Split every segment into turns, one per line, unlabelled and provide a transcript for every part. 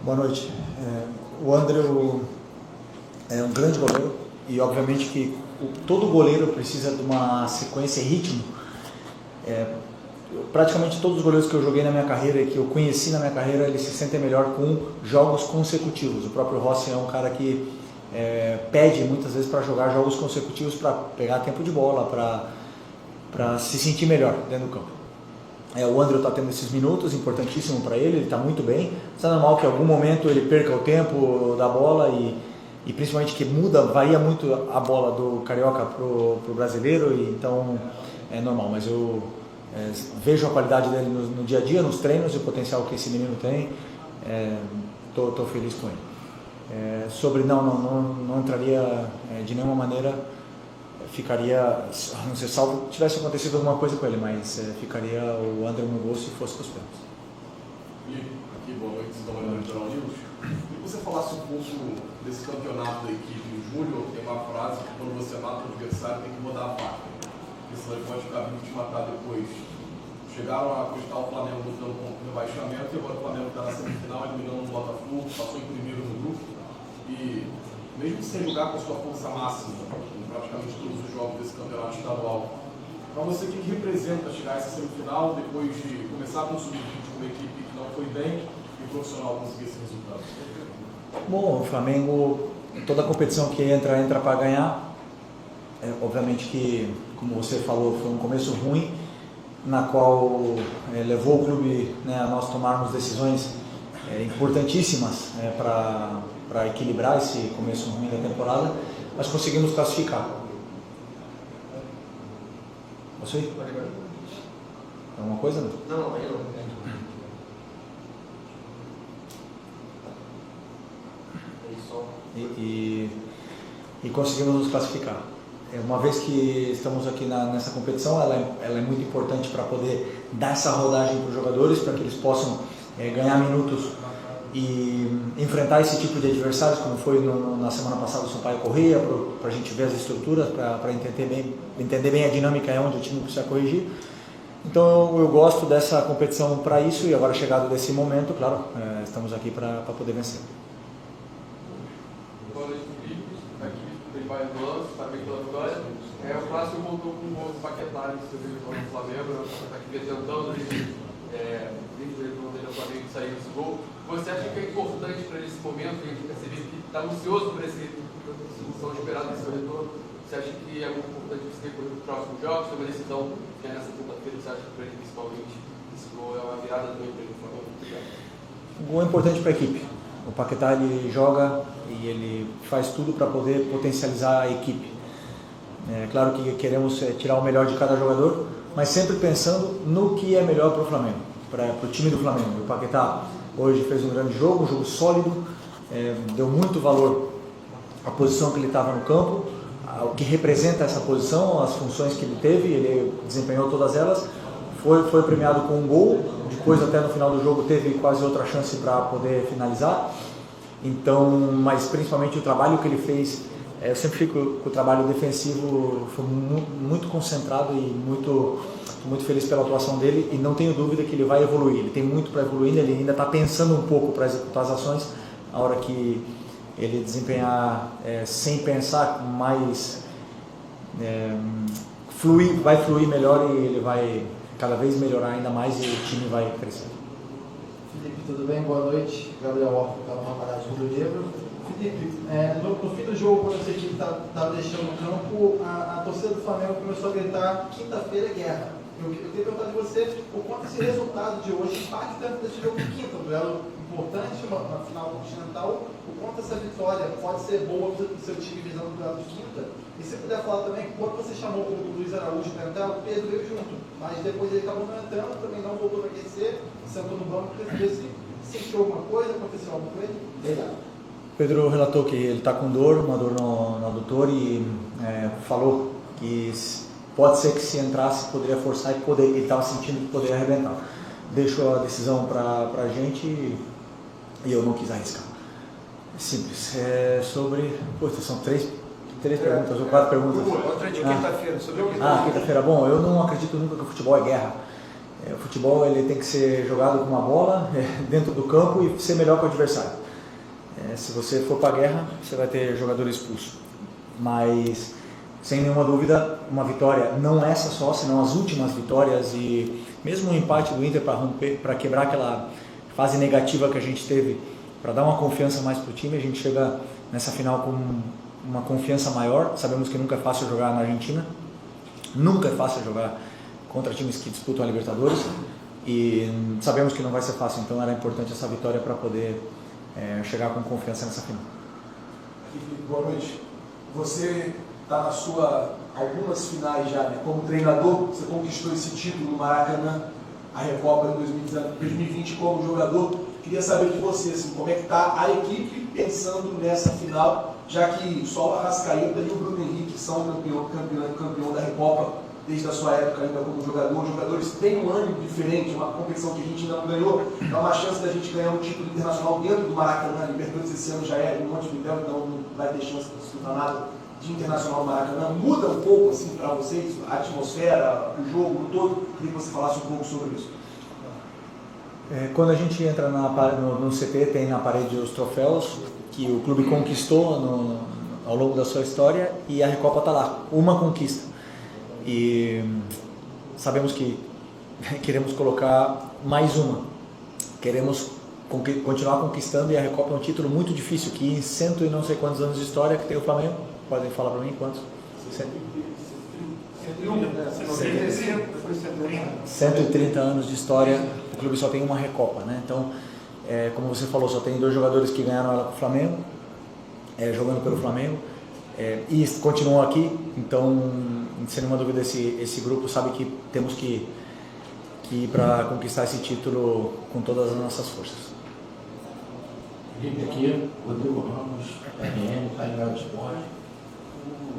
Boa noite. O André é um grande goleiro e obviamente que todo goleiro precisa de uma sequência e ritmo. Praticamente todos os goleiros que eu joguei na minha carreira e que eu conheci na minha carreira, eles se sentem melhor com jogos consecutivos. O próprio Rossi é um cara que pede muitas vezes para jogar jogos consecutivos para pegar tempo de bola, para se sentir melhor dentro do campo. O André está tendo esses minutos, importantíssimo para ele está muito bem. Mas é normal que em algum momento ele perca o tempo da bola e principalmente que varia muito a bola do carioca pro brasileiro, e então é normal. Mas eu vejo a qualidade dele no dia a dia, nos treinos, e o potencial que esse menino tem. Tô feliz com ele. Não entraria de nenhuma maneira. Ficaria, não sei, salvo tivesse acontecido alguma coisa com ele, mas ficaria o André no gol se fosse os pênaltis.
Aqui, boa noite, vocês estão olhando para o News. Queria que você falasse um pouco desse campeonato da equipe. O Júlio tem uma frase que quando você mata o adversário tem que rodar a faca, porque senão ele pode ficar vindo te matar depois. Chegaram a custar o Flamengo lutando contra o rebaixamento e agora o Flamengo está na semifinal, eliminando o Botafogo, passou em primeiro no grupo e mesmo sem jogar com a sua força máxima, praticamente todos os jogos desse campeonato estadual. Para você, o que representa chegar a essa semifinal depois de começar com o sub-20 com uma equipe que não foi bem e o profissional conseguir esse resultado?
Bom, o Flamengo, toda competição que entra para ganhar. Obviamente que, como você falou, foi um começo ruim, na qual levou o clube a nós tomarmos decisões importantíssimas para equilibrar esse começo ruim da temporada, mas conseguimos classificar. Posso ir? Alguma coisa?
Não, aí não.
E conseguimos nos classificar. Uma vez que estamos aqui nessa competição, ela é muito importante para poder dar essa rodagem para os jogadores, para que eles possam ganhar minutos e enfrentar esse tipo de adversários, como foi na semana passada o Sampaio Corrêa, para a gente ver as estruturas, para entender bem a dinâmica onde o time precisa corrigir. Então eu gosto dessa competição para isso, e agora chegado desse momento, claro, estamos aqui para poder vencer.
Boa noite, Felipe. Aqui tem vários lances, parabéns pela vitória. O Clássico voltou com um gol do Paquetá no Flamengo, está aqui tentando desde o Flamengo que saiu desse gol. Você acha que é importante para esse momento, a gente perceber que está ansioso por essa solução esperada desse seu retorno? Você acha que é muito importante você ter para os próximos jogos? Foi uma decisão que é nessa quinta-feira, você acha que para ele principalmente esse gol é uma virada também para ele no Flamengo?
O gol é importante para a equipe. O Paquetá ele joga e ele faz tudo para poder potencializar a equipe. É claro que queremos tirar o melhor de cada jogador, mas sempre pensando no que é melhor para o Flamengo, para o time do Flamengo. O Paquetá hoje fez um grande jogo, um jogo sólido, deu muito valor à posição que ele estava no campo, o que representa essa posição, as funções que ele teve, ele desempenhou todas elas, foi premiado com um gol, depois até no final do jogo teve quase outra chance para poder finalizar. Então, mas principalmente o trabalho que ele fez, eu sempre fico com o trabalho defensivo, foi muito concentrado e muito feliz pela atuação dele, e não tenho dúvida que ele vai evoluir. Ele tem muito para evoluir, ele ainda está pensando um pouco para executar as ações. A hora que ele desempenhar sem pensar, mais vai fluir melhor, e ele vai cada vez melhorar ainda mais e o time vai crescer.
Felipe, tudo bem? Boa noite. Gabriel Orco, da Paparazzi Rubro Negro. Felipe, no fim do jogo, quando essa equipe estava deixando o campo, a torcida do Flamengo começou a gritar: quinta-feira é guerra. Eu queria perguntar de você o quanto esse resultado de hoje impacta desse jogo de quinta, um duelo importante, uma final continental, o quanto essa vitória pode ser boa para o seu time visando o duelo de quinta. E se puder falar também, quando você chamou o Luiz Araújo para entrar, o Pedro veio junto, mas depois ele acabou não entrando, também não voltou para aquecer, sentou no banco, queria ver se sentiu alguma coisa, aconteceu algo com ele. Obrigado.
Pedro relatou que ele está com uma dor no adutor, e falou que pode ser que se entrasse poderia forçar e ele estava sentindo que poderia arrebentar. Deixou a decisão para a gente e eu não quis arriscar. Simples. São três perguntas ou 4 perguntas.
Outra de quinta-feira, sobre o
quinta-feira. Bom, eu não acredito nunca que o futebol é guerra. O futebol ele tem que ser jogado com uma bola dentro do campo e ser melhor que o adversário. Se você for para a guerra, você vai ter jogador expulso. Mas, sem nenhuma dúvida, uma vitória, não essa só, senão as últimas vitórias e mesmo um empate do Inter para quebrar aquela fase negativa que a gente teve, para dar uma confiança mais para o time, a gente chega nessa final com uma confiança maior. Sabemos que nunca é fácil jogar na Argentina, nunca é fácil jogar contra times que disputam a Libertadores e sabemos que não vai ser fácil, então era importante essa vitória para poder chegar com confiança nessa final.
Boa noite. Você está na sua algumas finais já, né? Como treinador, você conquistou esse título no Maracanã, a Recopa em 2020 como jogador. Queria saber de você, assim, como é que está a equipe pensando nessa final, já que só o Arrascaeta e o Bruno Henrique são campeão da Recopa desde a sua época ainda como jogador. Os jogadores têm um ânimo diferente, uma competição que a gente ainda não ganhou. É uma chance da gente ganhar um título internacional dentro do Maracanã. A Libertadores esse ano já é em Montevidéu, então não vai ter chance de disputar nada de internacional no Maracanã. Muda um pouco assim para vocês, a atmosfera, o jogo todo. Queria que você falasse um pouco sobre isso.
Quando a gente entra no CT, tem na parede os troféus que o clube conquistou ao longo da sua história e a Recopa está lá, uma conquista. E sabemos que queremos colocar mais uma, queremos continuar conquistando, e a Recopa é um título muito difícil, que em cento e não sei quantos anos de história que tem o Flamengo, podem falar para mim quantos? 130 anos de história, o clube só tem uma Recopa, né? Então, como você falou, só tem 2 jogadores que ganharam ela com o Flamengo, jogando pelo Flamengo, e continuam aqui. Então, sem nenhuma dúvida, esse grupo sabe que temos que ir para conquistar esse título com todas as nossas forças.
Felipe aqui, Rodrigo Ramos, RN, Painel Esporte.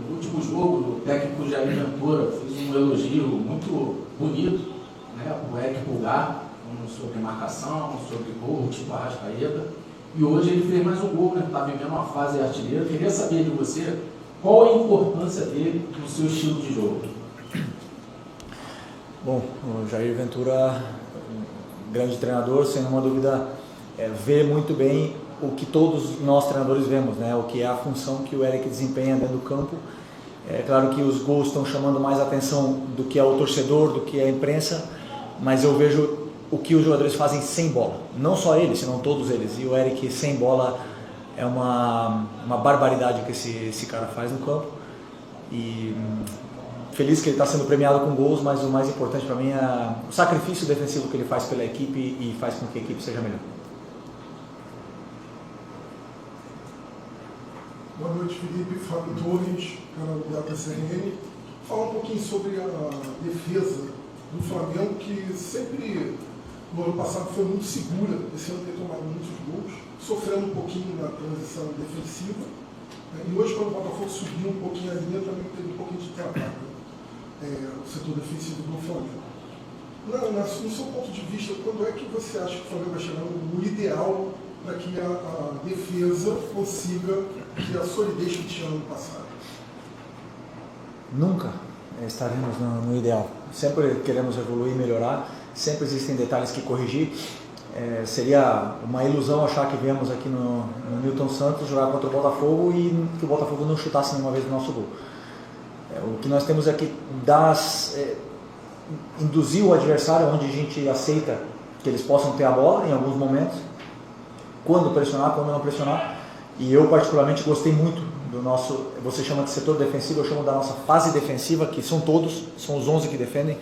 No último jogo, o técnico Jair Ventura fez um elogio muito bonito, né, o Eric Pulgar, sobre marcação, sobre gol, tipo Arrascaeta. E hoje ele fez mais um gol, né? Está vivendo uma fase artilheira. Queria saber de você qual a importância dele no seu estilo de jogo.
Bom, o Jair Ventura, grande treinador, sem nenhuma dúvida, vê muito bem o que todos nós treinadores vemos, né? O que é a função que o Eric desempenha dentro do campo. É claro que os gols estão chamando mais atenção do que o torcedor, do que a imprensa, mas eu vejo o que os jogadores fazem sem bola. Não só eles, senão todos eles. E o Eric sem bola é uma barbaridade que esse cara faz no campo. E feliz que ele está sendo premiado com gols, mas o mais importante para mim é o sacrifício defensivo que ele faz pela equipe e faz com que a equipe seja melhor.
Boa noite, Felipe. Fábio Torres, canal da TCN. Falar um pouquinho sobre a defesa do Flamengo, que sempre, no ano passado, foi muito segura. Esse ano tem tomado muitos gols, sofrendo um pouquinho na transição defensiva. E hoje, quando o Botafogo subiu um pouquinho a linha, também teve um pouquinho de trabalho, o setor defensivo do Flamengo. No seu ponto de vista, quando é que você acha que o Flamengo vai chegar no ideal para que a defesa consiga ter a solidez que tinha no passado?
Nunca estaremos no ideal. Sempre queremos evoluir e melhorar, sempre existem detalhes que corrigir. Seria uma ilusão achar que viemos aqui no Newton Santos jogar contra o Botafogo e que o Botafogo não chutasse nenhuma vez no nosso gol. O que nós temos é que induzir o adversário onde a gente aceita que eles possam ter a bola em alguns momentos, quando pressionar, quando não pressionar. E eu particularmente gostei muito do nosso, você chama de setor defensivo, eu chamo da nossa fase defensiva, que são todos, são os 11 que defendem.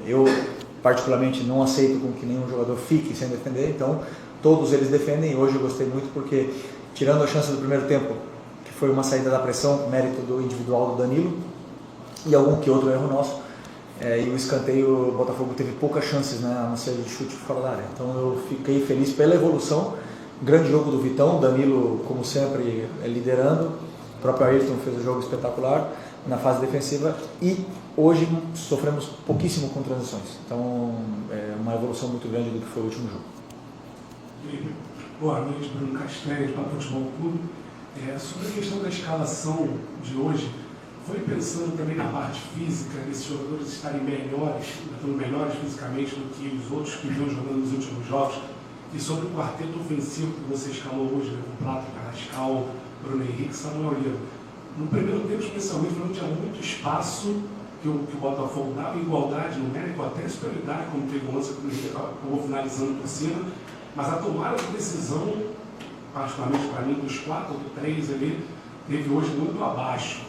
Eu particularmente não aceito com que nenhum jogador fique sem defender, então todos eles defendem. E hoje eu gostei muito porque, tirando a chance do primeiro tempo, que foi uma saída da pressão, mérito do individual do Danilo e algum que outro erro nosso, e o escanteio, o Botafogo teve poucas chances, né, a não ser de chute fora da área. Então eu fiquei feliz pela evolução. Grande jogo do Vitão, Danilo, como sempre, liderando. O próprio Ayrton fez um jogo espetacular na fase defensiva e hoje sofremos pouquíssimo com transições. Então é uma evolução muito grande do que foi o último jogo.
Boa noite, Bruno Castells, para o Futebol Clube. Sobre a questão da escalação de hoje, foi pensando também na parte física, desses jogadores estarem melhores fisicamente do que os outros que vinham jogando nos últimos jogos, E sobre o quarteto ofensivo que você escalou hoje, né, com Plata, Carrascal, Bruno Henrique, Samuel Oliveira. No primeiro tempo, especialmente, não tinha muito espaço que o Botafogo dava, igualdade numérica, até superioridade, como teve o lance que acabou finalizando por cima, mas a tomada de decisão, particularmente para mim, dos 4 ou 3 ali, teve hoje muito abaixo.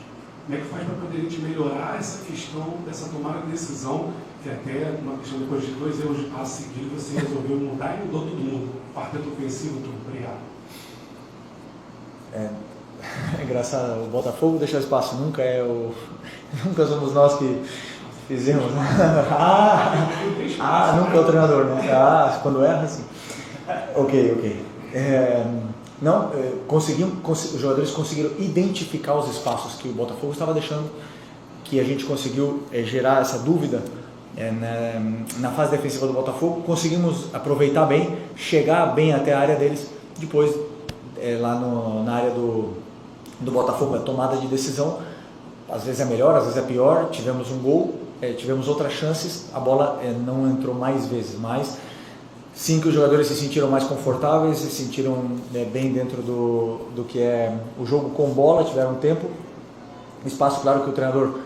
Como é que faz para poder a gente melhorar essa questão dessa tomada de decisão, que até uma questão depois de 2 erros de passe seguido, você resolveu mudar e mudou todo mundo. Quarteto ofensivo, tudo. Obrigado.
É engraçado, o Botafogo deixa espaço, nunca somos nós que fizemos. Nunca é o treinador, né? Quando erra, sim. Ok. Os jogadores conseguiram identificar os espaços que o Botafogo estava deixando, que a gente conseguiu gerar essa dúvida na fase defensiva do Botafogo, conseguimos aproveitar bem, chegar bem até a área deles, depois lá na área do Botafogo, a tomada de decisão, às vezes é melhor, às vezes é pior, tivemos um gol, tivemos outras chances, a bola não entrou mais vezes, mas sim que os jogadores se sentiram mais confortáveis, se sentiram bem dentro do que é o jogo com bola, tiveram tempo, espaço, claro que o treinador,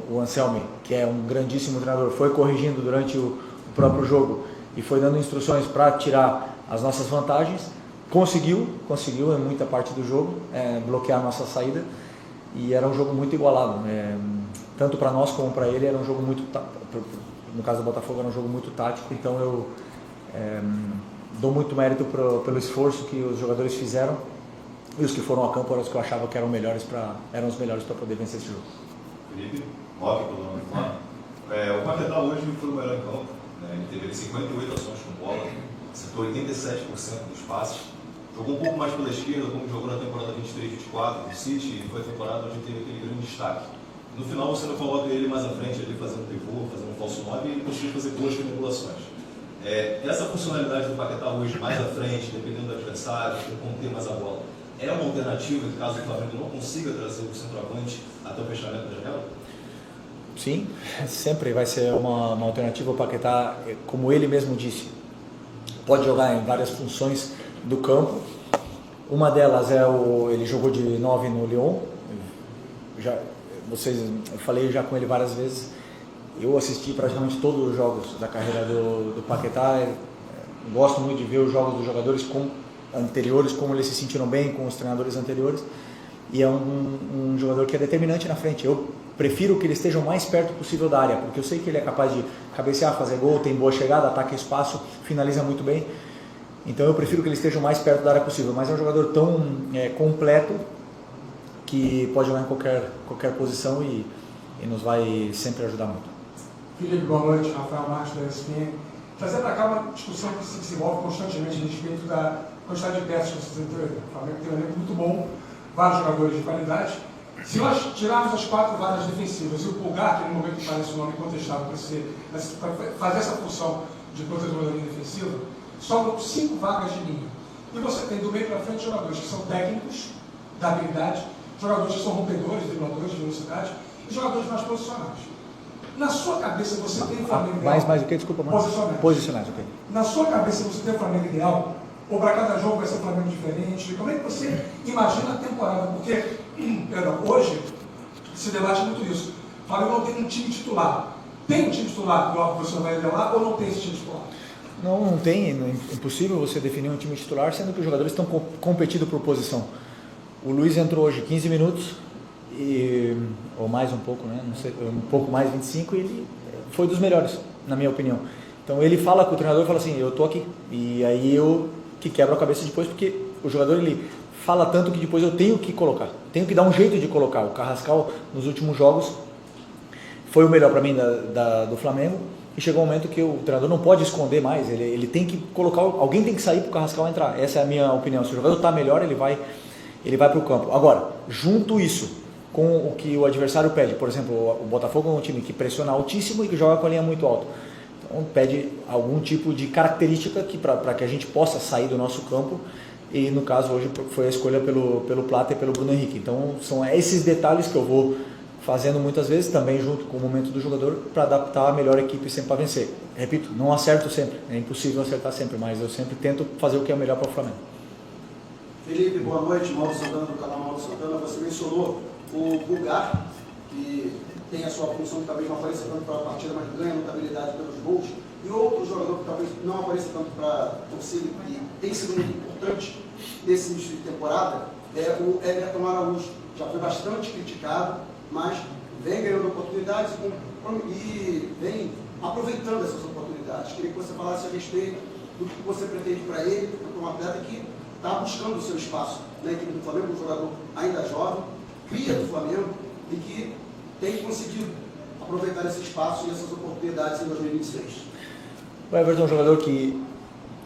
o Anselmi, que é um grandíssimo treinador, foi corrigindo durante o próprio jogo e foi dando instruções para tirar as nossas vantagens, conseguiu em muita parte do jogo bloquear a nossa saída e era um jogo muito igualado, tanto para nós como para ele era um jogo muito, no caso do Botafogo era um jogo muito tático, então eu dou muito mérito pelo esforço que os jogadores fizeram e os que foram a campo eram os que eu achava que eram os melhores para poder vencer esse jogo.
Felipe, Roque, pelo nome do Flamengo. O Paquetá hoje foi o melhor em campo, né? Ele teve 58 ações com bola, acertou 87% dos passes, jogou um pouco mais pela esquerda, como jogou na temporada 23-24 no City, e foi a temporada onde teve aquele grande destaque. No final você não coloca ele mais à frente, ali fazendo pivô, fazendo falso 9 e ele conseguiu fazer boas triangulações. Essa funcionalidade do Paquetá hoje mais à frente, dependendo do adversário, conter mais a bola, é uma alternativa caso o Flamengo não consiga trazer o centroavante até o fechamento da janela?
Sim, sempre vai ser uma alternativa. O Paquetá, como ele mesmo disse, pode jogar em várias funções do campo. Uma delas ele jogou de 9 no Lyon. Eu falei já com ele várias vezes. Eu assisti praticamente todos os jogos da carreira do Paquetá. Gosto muito de ver os jogos dos jogadores anteriores, como eles se sentiram bem com os treinadores anteriores. E é um jogador que é determinante na frente. Eu prefiro que ele esteja o mais perto possível da área, porque eu sei que ele é capaz de cabecear, fazer gol, tem boa chegada, ataca espaço, finaliza muito bem. Então eu prefiro que ele esteja o mais perto da área possível. Mas é um jogador tão completo que pode jogar em qualquer posição e nos vai sempre ajudar muito.
Felipe, boa noite. Rafael Marques, da ESPN. Trazer para cá uma discussão que se desenvolve constantemente a respeito da quantidade de peças que vocês têm. O Flamengo tem um elenco muito bom, vários jogadores de qualidade. Se nós tirarmos as 4 vagas defensivas e o Pulgar, que no momento parece um nome incontestável para fazer essa função de protetor da linha defensiva, sobram 5 vagas de linha. E você tem do meio para frente jogadores que são técnicos, da habilidade, jogadores que são rompedores, dribladores de velocidade e jogadores mais posicionais. Na sua cabeça você tem o Flamengo ideal?
Mais o que? Desculpa, mais. Posicionais, ok.
Na sua cabeça você tem o Flamengo ideal? Ou para cada jogo vai ser um Flamengo diferente? Como é que você imagina a temporada? Porque, hoje se debate muito isso. O Flamengo não tem um time titular. Tem um time titular que o professor vai revelar ou não tem esse time titular?
Não tem. É impossível você definir um time titular, sendo que os jogadores estão competindo por posição. O Luiz entrou hoje 15 minutos, ou mais um pouco, né? Não sei, um pouco mais, 25, e ele foi dos melhores, na minha opinião. Então ele fala com o treinador e fala assim, eu tô aqui. E aí eu que quebro a cabeça depois, porque o jogador ele fala tanto que depois eu tenho que colocar, tenho que dar um jeito de colocar. O Carrascal nos últimos jogos foi o melhor para mim do Flamengo, e chegou um momento que o treinador não pode esconder mais, ele tem que colocar, alguém tem que sair para o Carrascal entrar. Essa é a minha opinião. Se o jogador está melhor, ele vai para o campo. Agora, junto isso com o que o adversário pede, por exemplo, o Botafogo é um time que pressiona altíssimo e que joga com a linha muito alta. Então pede algum tipo de característica para que a gente possa sair do nosso campo, e no caso hoje foi a escolha pelo Plata e pelo Bruno Henrique. Então são esses detalhes que eu vou fazendo muitas vezes também junto com o momento do jogador para adaptar a melhor equipe sempre para vencer. Repito, não acerto sempre, é impossível acertar sempre, mas eu sempre tento fazer o que é melhor para o Flamengo.
Felipe, boa noite. Mauro Santana do canal Mauro Santana. Você mencionou o Bulgar, que tem a sua função que talvez não apareça tanto para a partida, mas ganha notabilidade pelos gols. E outro jogador que talvez não apareça tanto para a torcida e tem sido muito importante nesse início de temporada é o Everton Araújo. Já foi bastante criticado, mas vem ganhando oportunidades e vem aproveitando essas oportunidades. Queria que você falasse a respeito do que você pretende para ele, para um atleta que está buscando o seu espaço na equipe do Flamengo, um jogador ainda jovem, cria do Flamengo e que tem conseguido aproveitar esse espaço e essas oportunidades em 2026.
O Everton é um jogador que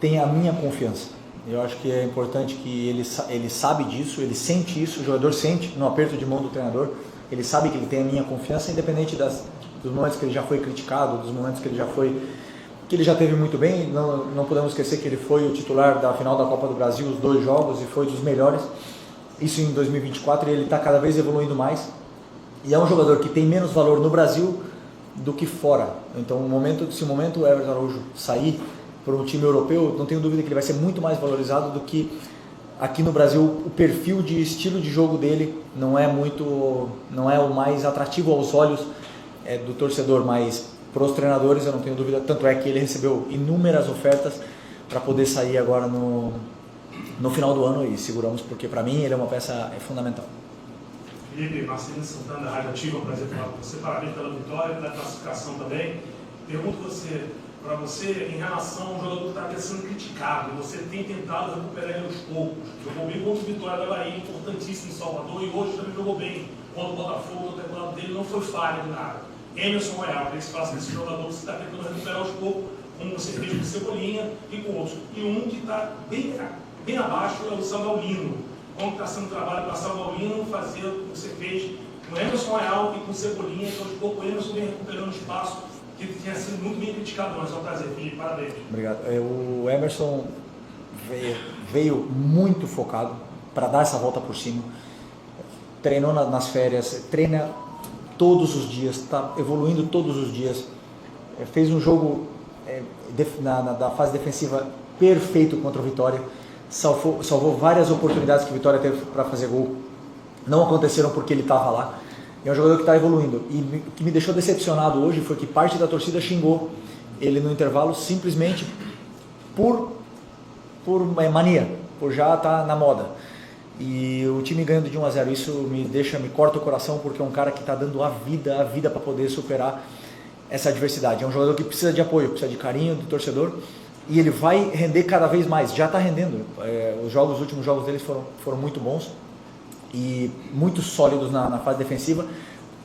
tem a minha confiança. Eu acho que é importante que ele sabe disso, ele sente isso, o jogador sente no aperto de mão do treinador, ele sabe que ele tem a minha confiança, independente dos momentos que ele já foi criticado, dos momentos que ele já teve muito bem. Não podemos esquecer que ele foi o titular da final da Copa do Brasil, os 2 jogos, e foi dos melhores, isso em 2024, e ele está cada vez evoluindo mais, e é um jogador que tem menos valor no Brasil do que fora. Então, se o momento o Everton Araújo sair para um time europeu, não tenho dúvida que ele vai ser muito mais valorizado do que aqui no Brasil. O perfil de estilo de jogo dele não é o mais atrativo aos olhos do torcedor, mas para os treinadores eu não tenho dúvida, tanto é que ele recebeu inúmeras ofertas para poder sair agora no final do ano, e seguramos, porque para mim ele é uma peça fundamental.
Felipe, Marcelino Santana, da Rádio Ativa, prazer falar com você, parabéns pela vitória, pela classificação também. Pergunto para você em relação ao jogador que está sendo criticado, você tem tentado recuperar ele aos poucos, jogou bem contra o Vitória da Bahia, importantíssimo em Salvador, e hoje também jogou bem contra o Botafogo, o temporada dele não foi falha de nada. Emerson Royal, queria que você falasse desse jogador que você está tentando recuperar aos poucos, como você fez com o Cebolinha e com outros. E um que está bem abaixo é o Sampaolino. Como está sendo o trabalho para o Sampaolino fazer o que você fez com o Emerson Royal e com o Cebolinha, então aos poucos o Emerson vem recuperando espaço que tinha sido muito bem criticado, mas é um prazer, Felipe, parabéns.
Obrigado. O Emerson veio muito focado para dar essa volta por cima, treinou nas férias, treina todos os dias, está evoluindo todos os dias, fez um jogo da fase defensiva perfeito contra o Vitória, salvou várias oportunidades que o Vitória teve para fazer gol, não aconteceram porque ele estava lá. É um jogador que está evoluindo, e o que me deixou decepcionado hoje foi que parte da torcida xingou ele no intervalo simplesmente por mania, por já estar na moda. E o time ganhando de 1-0, isso me corta o coração, porque é um cara que está dando a vida para poder superar essa adversidade. É um jogador que precisa de apoio, precisa de carinho do torcedor, e ele vai render cada vez mais, já está rendendo. Os últimos jogos deles foram muito bons e muito sólidos na fase defensiva,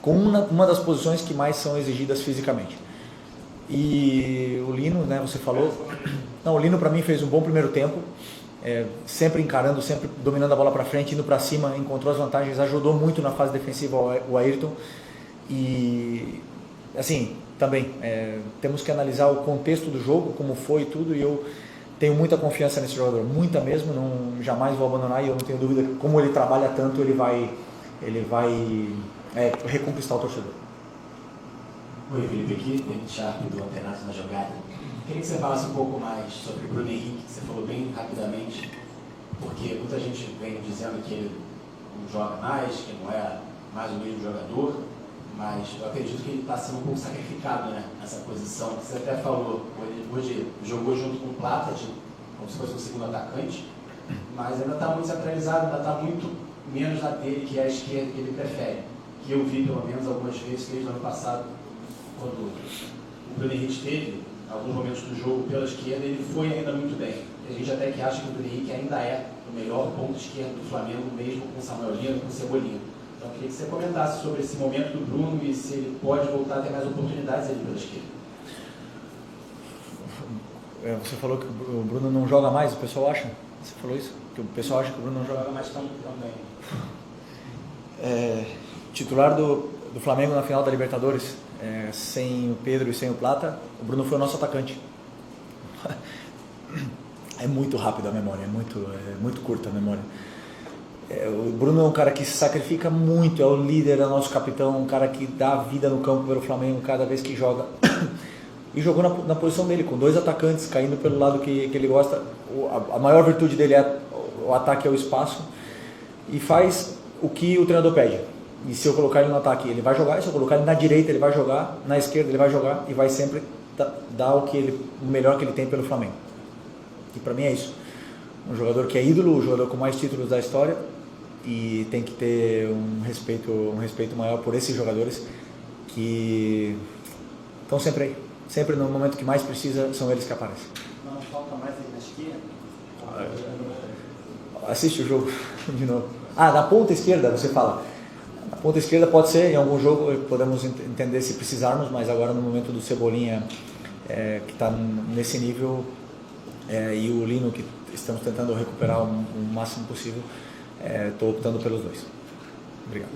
com uma das posições que mais são exigidas fisicamente. E o Lino, né, você falou, o Lino para mim fez um bom primeiro tempo, sempre encarando, sempre dominando a bola para frente, indo para cima, encontrou as vantagens, ajudou muito na fase defensiva o Ayrton. E assim, também temos que analisar o contexto do jogo, como foi tudo, e eu tenho muita confiança nesse jogador, muita mesmo, jamais vou abandonar, e eu não tenho dúvida que, como ele trabalha tanto, ele vai reconquistar o torcedor.
Oi, Felipe, aqui, David Sharp do Antenato na Jogada. Queria que você falasse um pouco mais sobre o Bruno Henrique, que você falou bem rapidamente, porque muita gente vem dizendo que ele não joga mais, que não é mais o mesmo jogador, mas eu acredito que ele está sendo um pouco sacrificado, né, nessa posição. Você até falou, hoje jogou junto com o Plata, como se fosse um segundo atacante, mas ainda está muito centralizado, ainda está muito menos na dele, que é a esquerda que ele prefere. Que eu vi pelo menos algumas vezes desde o ano passado, quando o Bruno Henrique teve alguns momentos do jogo pela esquerda, ele foi ainda muito bem. A gente até que acha que o Bruno Henrique ainda é o melhor ponto esquerdo do Flamengo, mesmo com o Sampaolino e com o Cebolinha. Então eu queria que você comentasse sobre esse momento do Bruno e se ele pode voltar a ter mais oportunidades ali pela esquerda.
Você falou que o Bruno não joga mais, o pessoal acha? Você falou isso? Que o pessoal acha que o Bruno não joga mais
também.
Titular do Flamengo na final da Libertadores, sem o Pedro e sem o Plata, o Bruno foi o nosso atacante. É muito rápido a memória, é muito curta a memória. O Bruno é um cara que se sacrifica muito, é o líder, é o nosso capitão, um cara que dá a vida no campo pelo Flamengo cada vez que joga. E jogou na posição dele, com 2 atacantes, caindo pelo lado que ele gosta. A maior virtude dele é o ataque ao espaço, e faz o que o treinador pede. E se eu colocar ele no ataque, ele vai jogar, e se eu colocar ele na direita, ele vai jogar, na esquerda ele vai jogar, e vai sempre dar o melhor que ele tem pelo Flamengo. E para mim é isso. Um jogador que é ídolo, o jogador com mais títulos da história, e tem que ter um respeito maior por esses jogadores que estão sempre aí. Sempre no momento que mais precisa, são eles que aparecem.
Não falta mais aí na esquerda?
Assiste o jogo de novo. Na ponta esquerda, você fala. Na ponta esquerda pode ser, em algum jogo podemos entender se precisarmos, mas agora no momento do Cebolinha, que está nesse nível, e o Lino, que estamos tentando recuperar o máximo possível, estou optando pelos 2. Obrigado.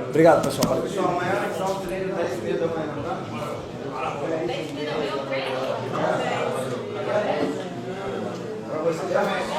Obrigado, pessoal. Valeu.
Pessoal, amanhã só o treino 10h30 da manhã, tá?
10h30 da manhã, o treino?
Para você também.